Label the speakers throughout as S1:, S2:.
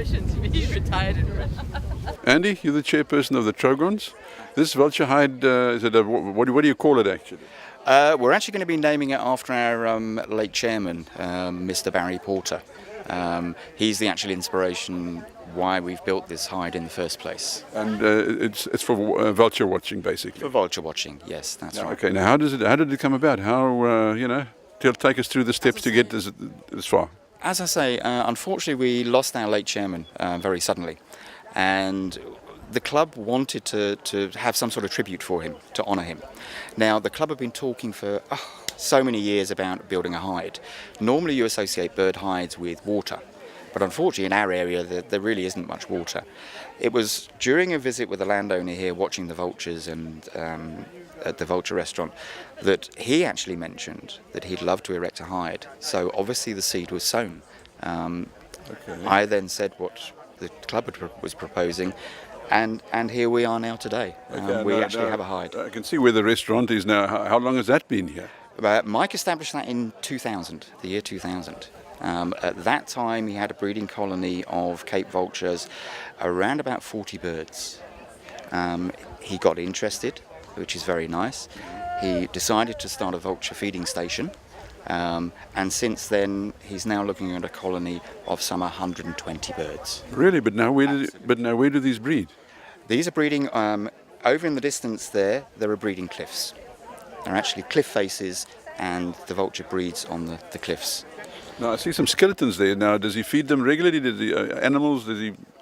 S1: politician to be retired in Britain.
S2: Andy, you're the chairperson of the Trogons. This vulture hide, what do you call it actually?
S3: We're actually going to be naming it after our late chairman, Mr. Barry Porter. He's the actual inspiration why we've built this hide in the first place.
S2: And it's for vulture watching, basically.
S3: For vulture watching, yes, that's right.
S2: Okay, now how did it come about? How take us through the steps to get this far.
S3: As I say, unfortunately we lost our late chairman very suddenly, and the club wanted to have some sort of tribute for him, to honour him. Now, the club have been talking for so many years about building a hide. Normally you associate bird hides with water, but unfortunately in our area there really isn't much water. It was during a visit with a landowner here watching the vultures and at the Vulture restaurant that he actually mentioned that he'd love to erect a hide. So obviously the seed was sown. I then said what the club was proposing, and here we are now today. We actually have a hide.
S2: I can see where the restaurant is now. How long has that been here?
S3: Mike established that in 2000, the year 2000. At that time he had a breeding colony of Cape vultures, around about 40 birds. He got interested, which is very nice. He decided to start a vulture feeding station, and since then he's now looking at a colony of some 120 birds.
S2: Really? But now where do these breed?
S3: These are breeding over in the distance there are breeding cliffs. They're actually cliff faces, and the vulture breeds on the cliffs.
S2: Now I see some skeletons there. Now, does he feed them regularly? Animals?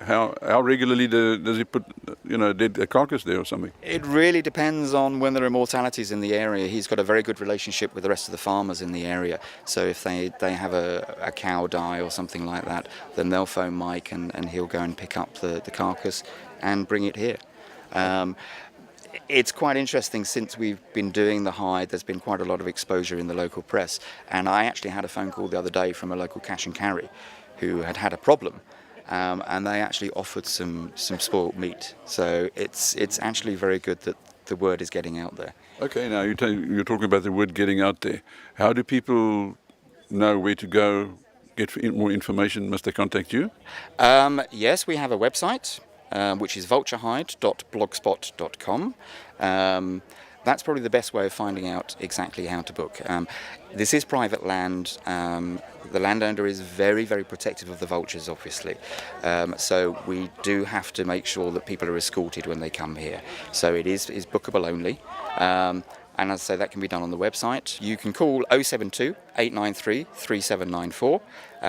S2: How regularly does he put a carcass there or something?
S3: It really depends on when there are mortalities in the area. He's got a very good relationship with the rest of the farmers in the area. So if they have a cow die or something like that, then they'll phone Mike and he'll go and pick up the carcass and bring it here. It's quite interesting. Since we've been doing the hide, there's been quite a lot of exposure in the local press, and I actually had a phone call the other day from a local cash and carry who had a problem, and they actually offered some spoiled meat. So it's actually very good that the word is getting out there.
S2: Okay, now you're talking about the word getting out there. How do people know where to go, get more information? Must they contact you?
S3: Yes, we have a website, which is vulturehide.blogspot.com. That's probably the best way of finding out exactly how to book. This is private land. The landowner is very, very protective of the vultures, obviously. So we do have to make sure that people are escorted when they come here. So it is bookable only. And as I say, that can be done on the website. You can call 072 893 3794.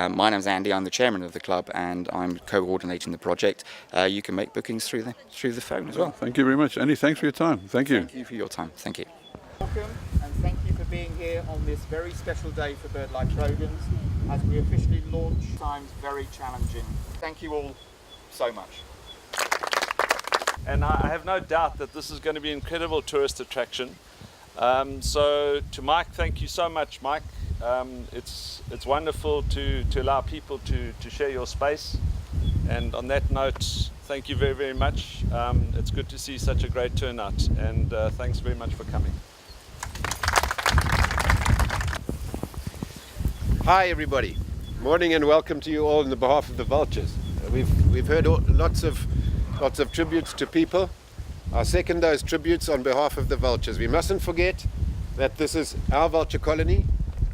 S3: My name's Andy, I'm the chairman of the club, and I'm coordinating the project. You can make bookings through the phone as well.
S2: Thank you very much. Andy, thanks for your time. Thank you.
S3: Thank you for your time. Thank you.
S4: Welcome, and thank you for being here on this very special day for BirdLife Trogons as we officially launch times very challenging. Thank you all so much.
S5: And I have no doubt that this is going to be an incredible tourist attraction. So to Mike, thank you so much, Mike. It's wonderful to allow people to share your space. And on that note, thank you very, very much. It's good to see such a great turnout, and thanks very much for coming.
S6: Hi everybody, morning and welcome to you all on the behalf of the vultures. We've heard lots of tributes to people. I second those tributes on behalf of the vultures. We mustn't forget that this is our vulture colony.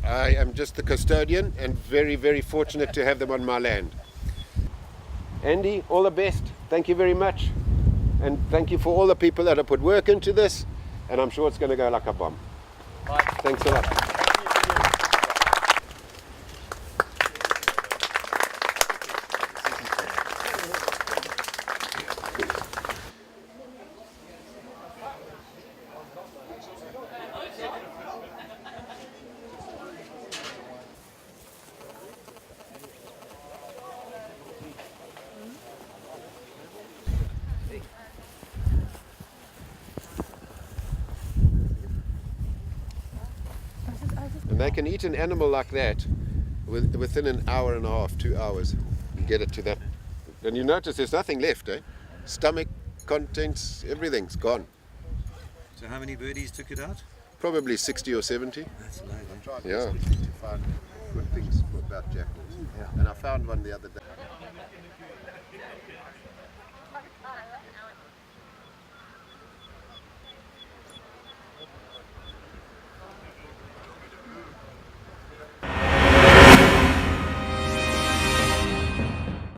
S6: I am just the custodian and very, very fortunate to have them on my land. Andy, all the best. Thank you very much. And thank you for all the people that have put work into this, and I'm sure it's going to go like a bomb.
S4: Bye.
S6: Thanks a lot. And they can eat an animal like that within an hour and a half, 2 hours, and get it to that. And you notice there's nothing left, eh? Stomach, contents, everything's gone.
S7: So how many birdies took it out?
S6: Probably 60 or 70.
S7: That's low, eh?
S6: Yeah.
S8: To find good things about jackals.
S7: Yeah.
S8: And I found one the other day.